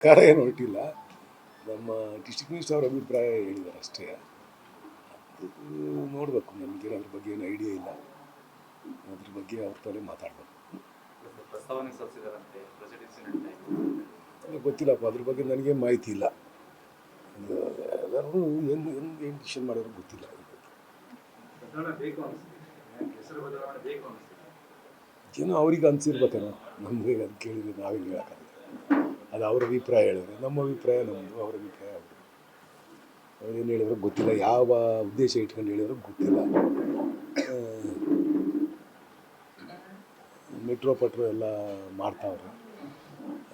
ಕಾರ ಏನು ಹೊರಟಿಲ್ಲ. ನಮ್ಮ ಡಿಸ್ಟ್ರಿಕ್ಟ್ ಮಿನಿಸ್ಟರ್ ಅವರ ಅಭಿಪ್ರಾಯ ಹೇಳಿದ್ದಾರೆ ಅಷ್ಟೇ. ನೋಡಬೇಕು, ನನಗೇನು ಅದ್ರ ಬಗ್ಗೆ ಏನು ಐಡಿಯಾ ಇಲ್ಲ. ಅದ್ರ ಬಗ್ಗೆ ಅವ್ರ ತಲೆ ಮಾತಾಡಬೇಕು. ಪ್ರಸ್ತಾವನೆ ಸಲ್ಲಿಸಿದಾರಂತೆ ಪ್ರೆಸಿಡೆನ್ಸಿ ಗೊತ್ತಿಲ್ಲಪ್ಪ, ಅದ್ರ ಬಗ್ಗೆ ನನಗೆ ಮಾಹಿತಿ ಇಲ್ಲ. ಎಲ್ಲರೂ ಏನು ಡಿಸಿಷನ್ ಮಾಡಿದ್ರು ಗೊತ್ತಿಲ್ಲ. ಏನೋ ಅವ್ರಿಗೆ ಅನಿಸಿರ್ಬೇಕೇನೋ, ನಮಗೆ ಅದು ಕೇಳಿದ್ರೆ ನಾವೇನು ಹೇಳೋಕ್ಕಾಗಲ್ಲ. ಅದು ಅವ್ರ ಅಭಿಪ್ರಾಯ ಹೇಳಿದ್ರೆ, ನಮ್ಮ ಅಭಿಪ್ರಾಯ ನಮ್ಮದು, ಅವ್ರ ಅಭಿಪ್ರಾಯ ಅವರು. ಅವ್ರೇನು ಹೇಳಿದ್ರು ಗೊತ್ತಿಲ್ಲ, ಯಾವ ಉದ್ದೇಶ ಇಟ್ಕೊಂಡು ಹೇಳಿದ್ರು ಗೊತ್ತಿಲ್ಲ. ಮೆಟ್ರೋ ಪಟ್ರೋ ಎಲ್ಲ ಮಾಡ್ತಾವ್ರೆ,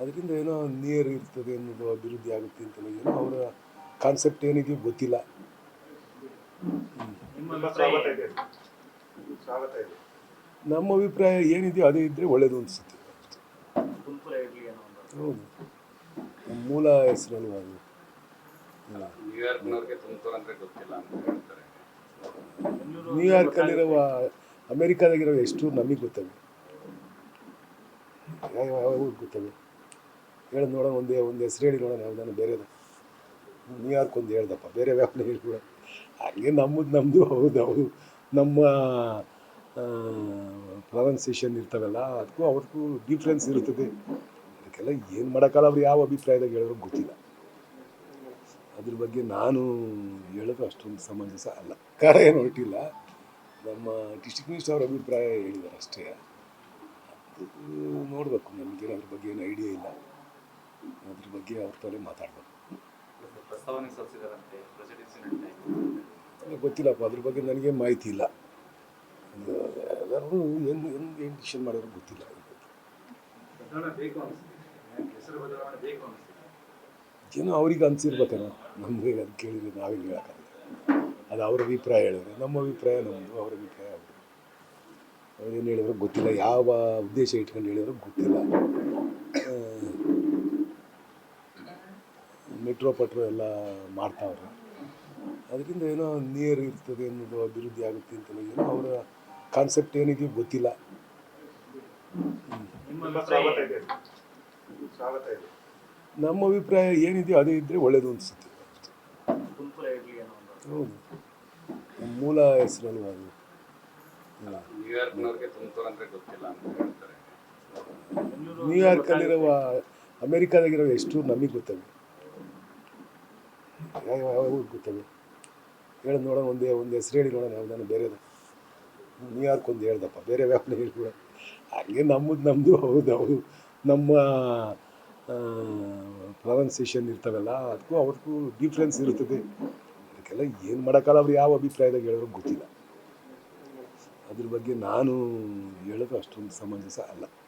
ಅದರಿಂದ ಏನೋ ನೀರು ಇರ್ತದೆ ಅನ್ನೋದು, ಅಭಿವೃದ್ಧಿ ಆಗುತ್ತೆ ಅಂತ ಏನೋ ಅವರ ಕಾನ್ಸೆಪ್ಟ್ ಏನಿದೆಯೋ ಗೊತ್ತಿಲ್ಲ. ನಮ್ಮ ಅಭಿಪ್ರಾಯ ಏನಿದೆಯೋ ಅದೇ ಇದ್ದರೆ ಒಳ್ಳೇದು ಅನಿಸುತ್ತೆ. ಹೌದು, ಮೂಲ ಹೆಸರಲ್ವ ಅದು. ನ್ಯೂಯಾರ್ಕಲ್ಲಿರುವ ಅಮೇರಿಕಾದಾಗಿರೋ ಎಷ್ಟು ನಮಗೆ ಗೊತ್ತವೆ, ಯಾವ ಗೊತ್ತವೆ ಹೇಳಿ ನೋಡೋಣ. ಒಂದು ಹೆಸರು ಹೇಳಿ ನೋಡೋಣ, ಯಾವುದಾನ ಬೇರೆದು. ನ್ಯೂಯಾರ್ಕ್ ಒಂದು ಹೇಳ್ದಪ್ಪ, ಬೇರೆ ವ್ಯಾಪಾರ ಹೇಳ್ಬಿಡ. ಹಾಗೆ ನಮ್ಮದು ಹೌದು ನಮ್ಮ ಪ್ರೊನೌನ್ಸಿಯೇಷನ್ ಇರ್ತವಲ್ಲ, ಅದಕ್ಕೂ ಅವ್ರಿಗೂ ಡಿಫ್ರೆನ್ಸ್ ಇರ್ತದೆ. ಅದಕ್ಕೆಲ್ಲ ಏನು ಮಾಡೋಕ್ಕಲ್ಲ, ಅವ್ರು ಯಾವ ಅಭಿಪ್ರಾಯದಾಗ ಹೇಳಿದ್ರು ಗೊತ್ತಿಲ್ಲ. ಅದ್ರ ಬಗ್ಗೆ ನಾನು ಹೇಳೋದು ಅಷ್ಟೊಂದು ಸಮಂಜಸ ಅಲ್ಲ. ಕಾರ ಏನು ಹೊರಟಿಲ್ಲ. ನಮ್ಮ ಡಿಸ್ಟ್ರಿಕ್ಟ್ ಮಿನಿಸ್ಟರ್ ಅವರ ಅಭಿಪ್ರಾಯ ಹೇಳಿದ್ದಾರೆ ಅಷ್ಟೇ. ನೋಡಬೇಕು, ನನಗೇನು ಅದ್ರ ಬಗ್ಗೆ ಏನು ಐಡಿಯಾ ಇಲ್ಲ. ಅದ್ರ ಬಗ್ಗೆ ಅವ್ರ ತಲೆ ಮಾತಾಡಬೇಕು. ಪ್ರಸ್ತಾವನೆ ಸಲ್ಲಿಸಿದಾರಂತೆ ಪ್ರೆಸಿಡೆನ್ಸಿ ಗೊತ್ತಿಲ್ಲಪ್ಪ, ಅದ್ರ ಬಗ್ಗೆ ನನಗೆ ಮಾಹಿತಿ ಇಲ್ಲ. ಎಲ್ಲರೂ ಏನು ಡಿಸಿಷನ್ ಮಾಡಿದ್ರು ಗೊತ್ತಿಲ್ಲ. ಏನೋ ಅವ್ರಿಗೆ ಅನಿಸಿರ್ಬೇಕೇನೋ, ನಮಗೆ ಅದು ಕೇಳಿದ್ರೆ ನಾವೇನು ಹೇಳೋಕ್ಕಾಗಲ್ಲ. ಅದು ಅವ್ರ ಅಭಿಪ್ರಾಯ ಹೇಳಿದ್ರೆ, ನಮ್ಮ ಅಭಿಪ್ರಾಯ ನಮ್ಮದು, ಅವ್ರ ಅಭಿಪ್ರಾಯ ಅವರು. ಅವ್ರೇನು ಹೇಳಿದ್ರು ಗೊತ್ತಿಲ್ಲ, ಯಾವ ಉದ್ದೇಶ ಇಟ್ಕೊಂಡು ಹೇಳಿದ್ರು ಗೊತ್ತಿಲ್ಲ. ಮೆಟ್ರೋ ಪಟ್ರೋ ಎಲ್ಲ ಮಾಡ್ತಾವ್ರೆ, ಅದರಿಂದ ಏನೋ ನೀರು ಇರ್ತದೆ ಅನ್ನೋದು, ಅಭಿವೃದ್ಧಿ ಆಗುತ್ತೆ ಅಂತ ಏನೋ ಅವರ ಕಾನ್ಸೆಪ್ಟ್ ಏನಿದೆಯೋ ಗೊತ್ತಿಲ್ಲ. ನಮ್ಮ ಅಭಿಪ್ರಾಯ ಏನಿದೆಯೋ ಅದೇ ಇದ್ದರೆ ಒಳ್ಳೇದು ಅನಿಸುತ್ತೆ. ಹೌದು, ಮೂಲ ಹೆಸರಲ್ವ ಅದು. ನ್ಯೂಯಾರ್ಕಲ್ಲಿರುವ ಅಮೇರಿಕಾದಾಗಿರೋ ಎಷ್ಟು ನಮಗೆ ಗೊತ್ತವೆ, ಯಾವ ಗೊತ್ತವೆ ಹೇಳಿ ನೋಡೋಣ. ಒಂದು ಹೆಸರು ಹೇಳಿ ನೋಡೋಣ, ಯಾವುದಾನ ಬೇರೆದು. ನ್ಯೂಯಾರ್ಕ್ ಒಂದು ಹೇಳ್ದಪ್ಪ, ಬೇರೆ ವ್ಯಾಪಾರ ಹೇಳ್ಬಿಡ. ಹಾಗೆ ನಮ್ಮದು ಹೌದು ನಮ್ಮ ಪ್ರೊನೌನ್ಸಿಯೇಷನ್ ಇರ್ತವಲ್ಲ, ಅದಕ್ಕೂ ಅವ್ರಿಗೂ ಡಿಫ್ರೆನ್ಸ್ ಇರ್ತದೆ. ಅದಕ್ಕೆಲ್ಲ ಏನು ಮಾಡೋಕ್ಕಲ್ಲ, ಅವ್ರು ಯಾವ ಅಭಿಪ್ರಾಯದಾಗ ಹೇಳಿದ್ರು ಗೊತ್ತಿಲ್ಲ. ಅದ್ರ ಬಗ್ಗೆ ನಾನು ಹೇಳೋದು ಅಷ್ಟೊಂದು ಸಮಂಜಸ ಅಲ್ಲ.